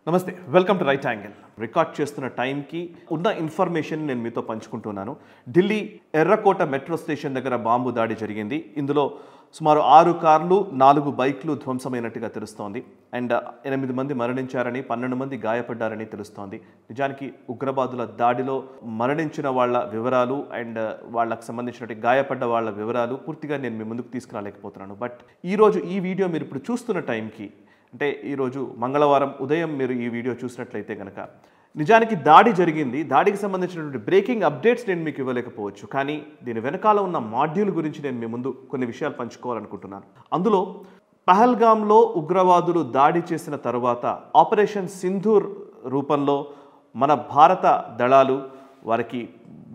నమస్తే welcome to right angle record చేస్తున్న టైంకి ఉన్న ఇన్ఫర్మేషన్ నేను మీతో పంచుకుంటున్నాను. ఢిల్లీ ఎర్రకోట మెట్రో స్టేషన్ దగ్గర బాంబు దాడి జరిగింది. ఇందులో సుమారు 6 కార్లు 4 బైక్లు ధ్వంసమైనట్టుగా తెలుస్తోంది. అండ్ 8 మంది మరణించారని 12 మంది గాయపడ్డారని తెలుస్తోంది. నిజానికి ఉగ్రవాదుల దాడిలో మరణించిన వాళ్ళ వివరాలు అండ్ వాళ్ళకు సంబంధించిన గాయపడ్డ వాళ్ళ వివరాలు పూర్తిగా నేను మీ ముందుకు తీసుకురాలేకపోతున్నాను. బట్ ఈరోజు ఈ వీడియో మీరు ఇప్పుడు చూస్తున్న టైంకి, అంటే ఈరోజు మంగళవారం ఉదయం మీరు ఈ వీడియో చూసినట్లయితే కనుక నిజానికి దాడి జరిగింది. దాడికి సంబంధించినటువంటి బ్రేకింగ్ అప్డేట్స్ నేను మీకు ఇవ్వలేకపోవచ్చు, కానీ దీని వెనకాల ఉన్న మాడ్యూల్ గురించి నేను మీ ముందు కొన్ని విషయాలు పంచుకోవాలనుకుంటున్నాను. అందులో పహల్గామ్లో ఉగ్రవాదులు దాడి చేసిన తర్వాత ఆపరేషన్ సింధూర్ రూపంలో మన భారత దళాలు వారికి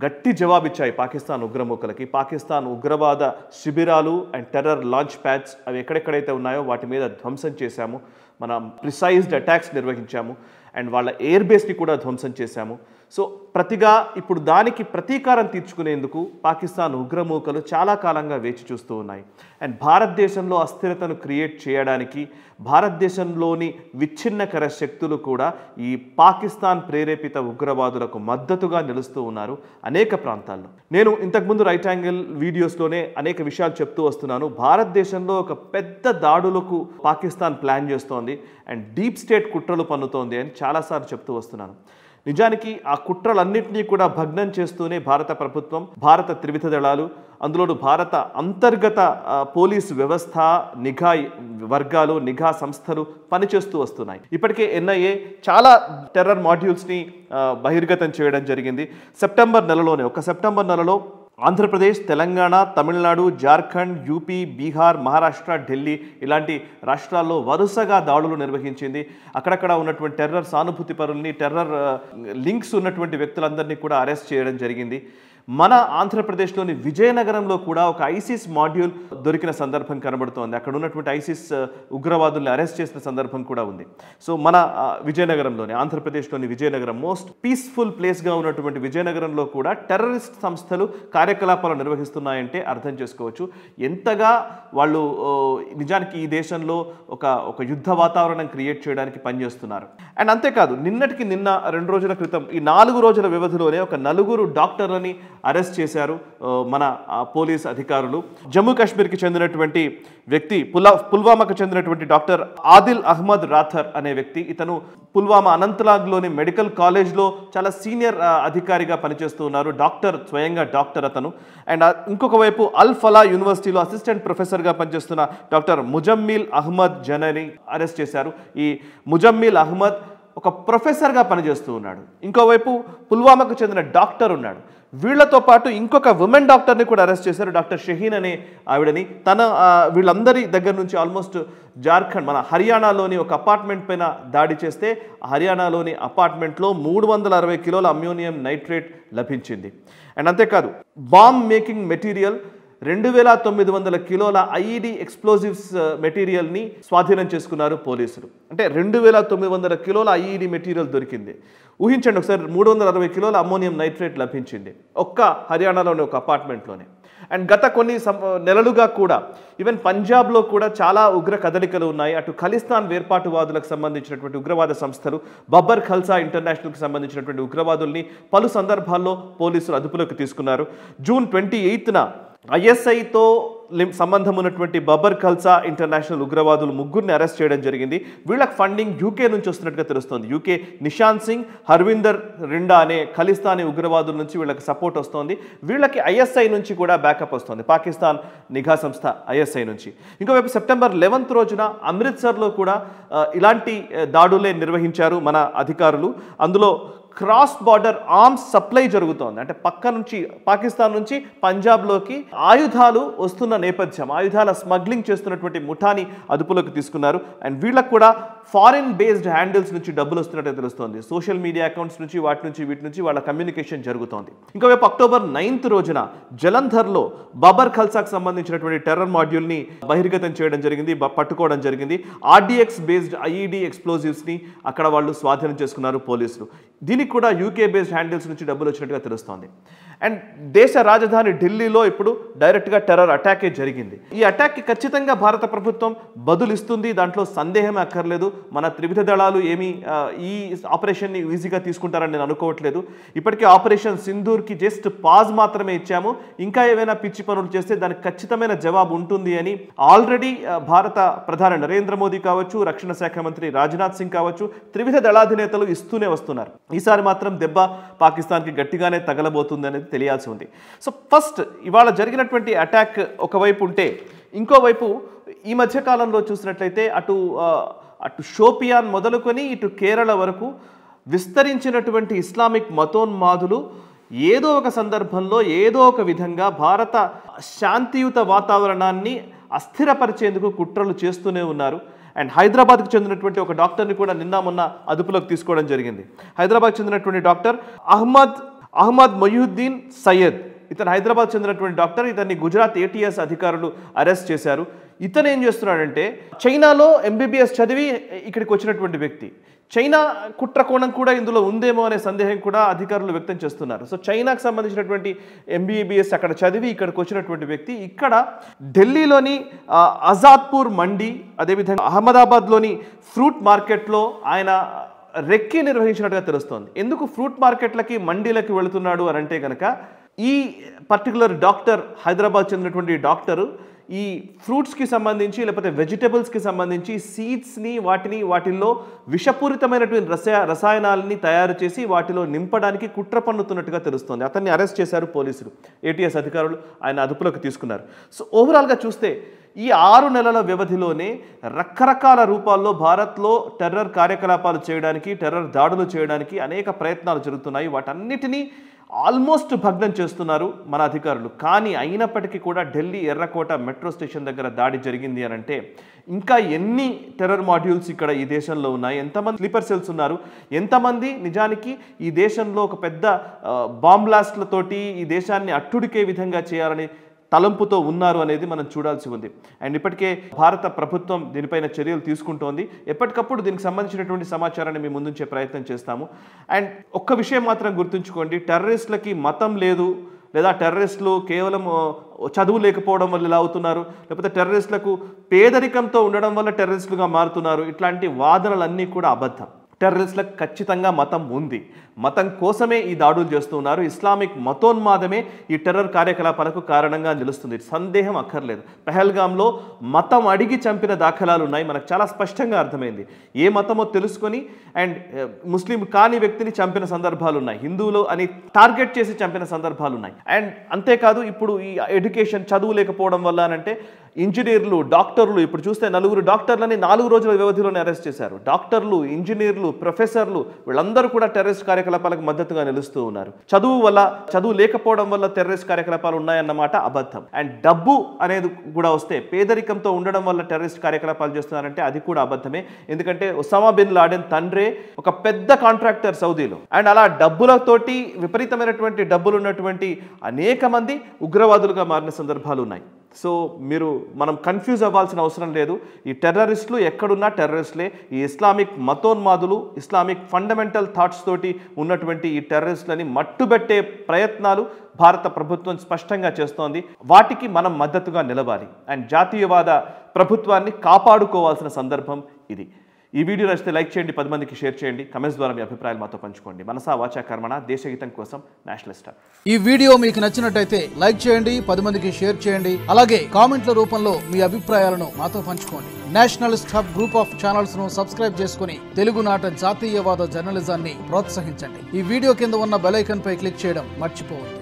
గట్టి జవాబిచ్చాయి. పాకిస్తాన్ ఉగ్రమూకలకి, పాకిస్తాన్ ఉగ్రవాద శిబిరాలు అండ్ టెర్రర్ లాంచ్ ప్యాడ్స్ అవి ఎక్కడెక్కడైతే ఉన్నాయో వాటి మీద ధ్వంసం చేశాము. మనం ప్రిసైజ్డ్ అటాక్స్ నిర్వహించాము అండ్ వాళ్ళ ఎయిర్ బేస్ని కూడా ధ్వంసం చేశాము. సో ప్రతిగా ఇప్పుడు దానికి ప్రతీకారం తీర్చుకునేందుకు పాకిస్తాన్ ఉగ్రమూకలు చాలా కాలంగా వేచి చూస్తూ ఉన్నాయి. అండ్ భారతదేశంలో అస్థిరతను క్రియేట్ చేయడానికి భారతదేశంలోని విచ్ఛిన్నకర శక్తులు కూడా ఈ పాకిస్తాన్ ప్రేరేపిత ఉగ్రవాదులకు మద్దతుగా నిలుస్తూ ఉన్నారు అనేక ప్రాంతాల్లో. నేను ఇంతకుముందు రైట్ యాంగిల్ వీడియోస్లోనే అనేక విషయాలు చెప్తూ వస్తున్నాను. భారతదేశంలో ఒక పెద్ద దాడులకు పాకిస్తాన్ ప్లాన్ చేస్తోంది అండ్ డీప్ స్టేట్ కుట్రలు పన్నుతోంది అని చాలాసార్లు చెప్తూ వస్తున్నాను. నిజానికి ఆ కుట్రలన్నింటినీ కూడా భగ్నం చేస్తూనే భారత ప్రభుత్వం, భారత త్రివిధ దళాలు, అందులోనూ భారత అంతర్గత పోలీసు వ్యవస్థ, నిఘా వర్గాలు, నిఘా సంస్థలు పనిచేస్తూ వస్తున్నాయి. ఇప్పటికే ఎన్ఐఏ చాలా టెర్రర్ మాడ్యూల్స్ని బహిర్గతం చేయడం జరిగింది. సెప్టెంబర్ నెలలో ఆంధ్రప్రదేశ్, తెలంగాణ, తమిళనాడు, జార్ఖండ్, యూపీ, బీహార్, మహారాష్ట్ర, ఢిల్లీ ఇలాంటి రాష్ట్రాల్లో వరుసగా దాడులు నిర్వహించింది. అక్కడక్కడ ఉన్నటువంటి టెర్రర్ సానుభూతి పరుల్ని, టెర్రర్ లింక్స్ ఉన్నటువంటి వ్యక్తులందరినీ కూడా అరెస్ట్ చేయడం జరిగింది. మన ఆంధ్రప్రదేశ్లోని విజయనగరంలో కూడా ఒక ఐసిస్ మాడ్యూల్ దొరికిన సందర్భం కనబడుతోంది. అక్కడ ఉన్నటువంటి ఐసిస్ ఉగ్రవాదుల్ని అరెస్ట్ చేసిన సందర్భం కూడా ఉంది. సో మన విజయనగరంలోని, ఆంధ్రప్రదేశ్లోని విజయనగరం మోస్ట్ పీస్ఫుల్ ప్లేస్గా ఉన్నటువంటి విజయనగరంలో కూడా టెర్రరిస్ట్ సంస్థలు కార్యకలాపాలు నిర్వహిస్తున్నాయంటే అర్థం చేసుకోవచ్చు ఎంతగా వాళ్ళు నిజానికి ఈ దేశంలో ఒక యుద్ధ వాతావరణం క్రియేట్ చేయడానికి పనిచేస్తున్నారు. అండ్ అంతేకాదు, నిన్న 2 రోజుల క్రితం ఈ 4 రోజుల వ్యవధిలోనే ఒక 4 డాక్టర్లని అరెస్ట్ చేశారు మన పోలీస్ అధికారులు. జమ్మూ కాశ్మీర్కి చెందినటువంటి వ్యక్తి, పుల్వామాకు చెందినటువంటి డాక్టర్ ఆదిల్ అహ్మద్ రాథర్ అనే వ్యక్తి. ఇతను పుల్వామా అనంతనాగ్లోని మెడికల్ కాలేజ్లో చాలా సీనియర్ అధికారిగా పనిచేస్తూ ఉన్నారు. స్వయంగా డాక్టర్ అతను. అండ్ ఇంకొక వైపు అల్ ఫలా యూనివర్సిటీలో అసిస్టెంట్ ప్రొఫెసర్గా పనిచేస్తున్న డాక్టర్ ముజమ్మిల్ అహ్మద్ జనని అరెస్ట్ చేశారు. ఈ ముజమ్మిల్ అహ్మద్ ఒక ప్రొఫెసర్గా పనిచేస్తూ ఉన్నాడు. ఇంకోవైపు పుల్వామాకు చెందిన డాక్టర్ ఉన్నాడు. వీళ్లతో పాటు ఇంకొక ఉమెన్ డాక్టర్ని కూడా అరెస్ట్ చేశారు, డాక్టర్ షహీన్ అనే ఆవిడని. వీళ్ళందరి దగ్గర నుంచి ఆల్మోస్ట్ జార్ఖండ్, మన హర్యానాలోని ఒక అపార్ట్మెంట్ పైన దాడి చేస్తే హర్యానాలోని అపార్ట్మెంట్లో 360 కిలోల అమ్మోనియం నైట్రేట్ లభించింది. అండ్ అంతేకాదు, బాంబ్ మేకింగ్ మెటీరియల్ 2900 కిలోల ఐఈడి ఎక్స్ప్లోజివ్స్ మెటీరియల్ని స్వాధీనం చేసుకున్నారు పోలీసులు. అంటే 2900 కిలోల ఐఈడి మెటీరియల్ దొరికింది. ఊహించండి ఒకసారి, 360 కిలోల అమ్మోనియం నైట్రేట్ లభించింది ఒక్క హర్యానాలోని ఒక అపార్ట్మెంట్లోనే. అండ్ గత కొన్ని నెలలుగా కూడా ఈవెన్ పంజాబ్లో కూడా చాలా ఉగ్ర కదలికలు ఉన్నాయి. అటు ఖలిస్తాన్ వేర్పాటువాదులకు సంబంధించినటువంటి ఉగ్రవాద సంస్థలు, బబ్బర్ ఖల్సా ఇంటర్నేషనల్కి సంబంధించినటువంటి ఉగ్రవాదుల్ని పలు సందర్భాల్లో పోలీసులు అదుపులోకి తీసుకున్నారు. జూన్ 28న ఐఎస్ఐతో సంబంధం ఉన్నటువంటి బబ్బర్ ఖల్సా ఇంటర్నేషనల్ ఉగ్రవాదులు 3 అరెస్ట్ చేయడం జరిగింది. వీళ్ళకి ఫండింగ్ యూకే నుంచి వస్తున్నట్టుగా తెలుస్తోంది. యూకే నిషాంత్ సింగ్, హర్విందర్ రిండా అనే ఖలిస్తానీ ఉగ్రవాదుల నుంచి వీళ్ళకి సపోర్ట్ వస్తోంది. వీళ్ళకి ఐఎస్ఐ నుంచి కూడా బ్యాకప్ వస్తుంది, పాకిస్తాన్ నిఘా సంస్థ ఐఎస్ఐ నుంచి. ఇంకోవైపు సెప్టెంబర్ 11 రోజున అమృత్సర్లో కూడా ఇలాంటి దాడులే నిర్వహించారు మన అధికారులు. అందులో క్రాస్ బార్డర్ ఆర్మ్స్ సప్లై జరుగుతోంది. అంటే పక్క నుంచి, పాకిస్తాన్ నుంచి పంజాబ్లోకి ఆయుధాలు వస్తున్న నేపథ్యం, ఆయుధాల స్మగ్లింగ్ చేస్తున్నటువంటి ముఠాని అదుపులోకి తీసుకున్నారు. అండ్ వీళ్ళకు కూడా ఫారిన్ బేస్డ్ హ్యాండిల్స్ నుంచి డబ్బులు వస్తున్నట్టు తెలుస్తోంది. సోషల్ మీడియా అకౌంట్స్ నుంచి వీటి నుంచి వాళ్ళ కమ్యూనికేషన్ జరుగుతోంది. ఇంకోవైపు అక్టోబర్ 9th రోజున జలంధర్లో బబ్బర్ ఖల్సాకు సంబంధించినటువంటి టెర్రర్ మాడ్యూల్ని బహిర్గతం చేయడం జరిగింది, పట్టుకోవడం జరిగింది. ఆర్డిఎక్స్ బేస్డ్ ఐఈడి ఎక్స్ప్లోజివ్స్ని అక్కడ వాళ్ళు స్వాధీనం చేసుకున్నారు పోలీసులు. దీనికి కూడా యూకే బేస్డ్ హ్యాండిల్స్ నుంచి డబ్బులు వచ్చినట్టుగా తెలుస్తోంది. అండ్ దేశ రాజధాని ఢిల్లీలో ఇప్పుడు డైరెక్ట్గా టెర్రర్ అటాకే జరిగింది. ఈ అటాక్కి ఖచ్చితంగా భారత ప్రభుత్వం బదులిస్తుంది, దాంట్లో సందేహమే అక్కర్లేదు. మన త్రివిధ దళాలు ఏమీ ఈ ఆపరేషన్ని ఈజీగా తీసుకుంటారని నేను అనుకోవట్లేదు. ఇప్పటికే ఆపరేషన్ సింధూర్కి జస్ట్ పాజ్ మాత్రమే ఇచ్చాము, ఇంకా ఏవైనా పిచ్చి పనులు చేస్తే దానికి ఖచ్చితమైన జవాబు ఉంటుంది అని ఆల్రెడీ భారత ప్రధాని నరేంద్ర మోదీ కావచ్చు, రక్షణ శాఖ మంత్రి రాజ్నాథ్ సింగ్ కావచ్చు, త్రివిధ దళాధినేతలు ఇస్తూనే వస్తున్నారు. ఈసారి మాత్రం దెబ్బ పాకిస్తాన్కి గట్టిగానే తగలబోతుంది అనేది తెలియాల్సి ఉంది. సో ఫస్ట్ ఇవాళ జరిగినటువంటి అటాక్ ఒకవైపు ఉంటే, ఇంకోవైపు ఈ మధ్యకాలంలో చూసినట్లయితే అటు షోపియాన్ మొదలుకొని ఇటు కేరళ వరకు విస్తరించినటువంటి ఇస్లామిక్ మతోన్మాదులు ఏదో ఒక సందర్భంలో ఏదో ఒక విధంగా భారత శాంతియుత వాతావరణాన్ని అస్థిరపరిచేందుకు కుట్రలు చేస్తూనే ఉన్నారు. అండ్ హైదరాబాద్కి చెందినటువంటి ఒక డాక్టర్ని కూడా నిన్న మొన్న అదుపులోకి తీసుకోవడం జరిగింది. హైదరాబాద్కి చెందినటువంటి డాక్టర్ అహ్మద్ మొయ్యుద్దీన్ సయ్యద్, ఇతను హైదరాబాద్ చెందినటువంటి డాక్టర్. ఇతన్ని గుజరాత్ ఏటీఎస్ అధికారులు అరెస్ట్ చేశారు. ఇతను ఏం చేస్తున్నాడంటే, చైనాలో ఎంబీబీఎస్ చదివి ఇక్కడికి వచ్చినటువంటి వ్యక్తి. చైనా కుట్ర కోణం కూడా ఇందులో ఉందేమో అనే సందేహం కూడా అధికారులు వ్యక్తం చేస్తున్నారు. సో చైనాకు సంబంధించినటువంటి ఎంబీబీఎస్ అక్కడ చదివి ఇక్కడికి వచ్చినటువంటి వ్యక్తి ఇక్కడ ఢిల్లీలోని ఆజాద్పూర్ మండి, అదేవిధంగా అహ్మదాబాద్లోని ఫ్రూట్ మార్కెట్లో ఆయన రెక్కి నిర్వహించినట్టుగా తెలుస్తోంది. ఎందుకు ఫ్రూట్ మార్కెట్లకి మండీలకి వెళుతున్నాడు అని అంటే కనుక, ఈ పర్టికులర్ డాక్టర్, హైదరాబాద్ చెందినటువంటి డాక్టరు ఈ ఫ్రూట్స్కి సంబంధించి లేకపోతే వెజిటబుల్స్కి సంబంధించి సీడ్స్ని వాటిల్లో విషపూరితమైనటువంటి రసాయనాలని తయారు చేసి వాటిలో నింపడానికి కుట్ర పన్నుతున్నట్టుగా తెలుస్తోంది. అతన్ని అరెస్ట్ చేశారు పోలీసులు, ఏటీఎస్ అధికారులు ఆయన అదుపులోకి తీసుకున్నారు. సో ఓవరాల్గా చూస్తే ఈ 6 నెలల వ్యవధిలోనే రకరకాల రూపాల్లో భారత్లో టెర్రర్ కార్యకలాపాలు చేయడానికి, టెర్రర్ దాడులు చేయడానికి అనేక ప్రయత్నాలు జరుగుతున్నాయి. వాటన్నిటినీ ఆల్మోస్ట్ భగ్నం చేస్తున్నారు మన అధికారులు. కానీ అయినప్పటికీ కూడా ఢిల్లీ ఎర్రకోట మెట్రో స్టేషన్ దగ్గర దాడి జరిగింది అని అంటే, ఇంకా ఎన్ని టెర్రర్ మాడ్యూల్స్ ఇక్కడ ఈ దేశంలో ఉన్నాయి, ఎంతమంది స్లీపర్ సెల్స్ ఉన్నారు, ఎంతమంది నిజానికి ఈ దేశంలో ఒక పెద్ద బాంబ్ బ్లాస్ట్లతోటి ఈ దేశాన్ని అట్టుడికే విధంగా చేయాలని తలంపుతో ఉన్నారు అనేది మనం చూడాల్సి ఉంది. అండ్ ఇప్పటికే భారత ప్రభుత్వం దీనిపైన చర్యలు తీసుకుంటోంది. ఎప్పటికప్పుడు దీనికి సంబంధించినటువంటి సమాచారాన్ని మేము ముందుంచే ప్రయత్నం చేస్తాము. అండ్ ఒక్క విషయం మాత్రం గుర్తుంచుకోండి, టెర్రరిస్టులకి మతం లేదు, లేదా టెర్రరిస్టులు కేవలం చదువు లేకపోవడం వల్ల ఇలా అవుతున్నారు, లేకపోతే టెర్రరిస్టులకు పేదరికంతో ఉండడం వల్ల టెర్రరిస్టులుగా మారుతున్నారు, ఇట్లాంటి వాదనలన్నీ కూడా అబద్ధం. టెర్రరిస్టులకు ఖచ్చితంగా మతం ఉంది, మతం కోసమే ఈ దాడులు చేస్తున్నారు. ఇస్లామిక్ మతోన్మాదమే ఈ టెర్రర్ కార్యకలాపాలకు కారణంగా నిలుస్తుంది, సందేహం అక్కర్లేదు. పెహల్గాంలో మతం అడిగి చంపిన దాఖలాలు ఉన్నాయి, మనకు చాలా స్పష్టంగా అర్థమైంది. ఏ మతమో తెలుసుకొని అండ్ ముస్లిం కాని వ్యక్తిని చంపిన సందర్భాలు ఉన్నాయి, హిందువులు అని టార్గెట్ చేసి చంపిన సందర్భాలు ఉన్నాయి. అండ్ అంతేకాదు, ఇప్పుడు ఈ ఎడ్యుకేషన్ చదువు లేకపోవడం వల్ల అంటే ఇంజనీర్లు, డాక్టర్లు, ఇప్పుడు చూస్తే 4 డాక్టర్లని 4 రోజుల వ్యవధిలోనే అరెస్ట్ చేశారు. డాక్టర్లు, ఇంజనీర్లు, ప్రొఫెసర్లు వీళ్ళందరూ కూడా టెర్రరిస్ట్ కార్యకలాపాలకు మద్దతుగా నిలుస్తూ ఉన్నారు. చదువు లేకపోవడం వల్ల టెర్రరిస్ట్ కార్యకలాపాలు ఉన్నాయన్నమాట అబద్ధం. అండ్ డబ్బు అనేది కూడా వస్తే, పేదరికంతో ఉండడం వల్ల టెర్రరిస్ట్ కార్యకలాపాలు చేస్తున్నారంటే అది కూడా అబద్ధమే. ఎందుకంటే ఒసామా బిన్ లాడెన్ తండ్రే ఒక పెద్ద కాంట్రాక్టర్ సౌదీలో. అండ్ అలా డబ్బులతోటి, విపరీతమైనటువంటి డబ్బులు ఉన్నటువంటి అనేక మంది ఉగ్రవాదులుగా మారిన సందర్భాలు ఉన్నాయి. సో మనం కన్ఫ్యూజ్ అవ్వాల్సిన అవసరం లేదు. ఈ టెర్రరిస్టులు ఎక్కడున్నా టెర్రరిస్టులే. ఈ ఇస్లామిక్ మతోన్మాదులు, ఇస్లామిక్ ఫండమెంటల్ థాట్స్ తోటి ఉన్నటువంటి ఈ టెర్రరిస్టులని మట్టుబెట్టే ప్రయత్నాలు భారత ప్రభుత్వం స్పష్టంగా చేస్తోంది. వాటికి మనం మద్దతుగా నిలవాలి. అండ్ జాతీయవాద ప్రభుత్వాన్ని కాపాడుకోవాల్సిన సందర్భం ఇది. ఈ వీడియో నచ్చితే లైక్ చేయండి, 10 మందికి షేర్ చేయండి, కమెంట్స్ ద్వారా మీ అభిప్రాయాలు మాతో పంచుకోండి. మనసా వాచా కర్మణ, దేశహితం కోసం నేషనల్ స్టార్. ఈ వీడియో మీకు నచ్చినట్టయితే లైక్ చేయండి, 10 మందికి షేర్ చేయండి, అలాగే కామెంట్ల రూపంలో మీ అభిప్రాయాలను మాతో పంచుకోండి. Nationalist hub group of channels ను సబ్స్క్రైబ్ చేసుకుని తెలుగునాట జాతీయవాద జర్నలిజాన్ని ప్రోత్సహించండి. ఈ వీడియో కింద ఉన్న బెల్ ఐకాన్ పై క్లిక్ చేయడం మర్చిపోవద్దు.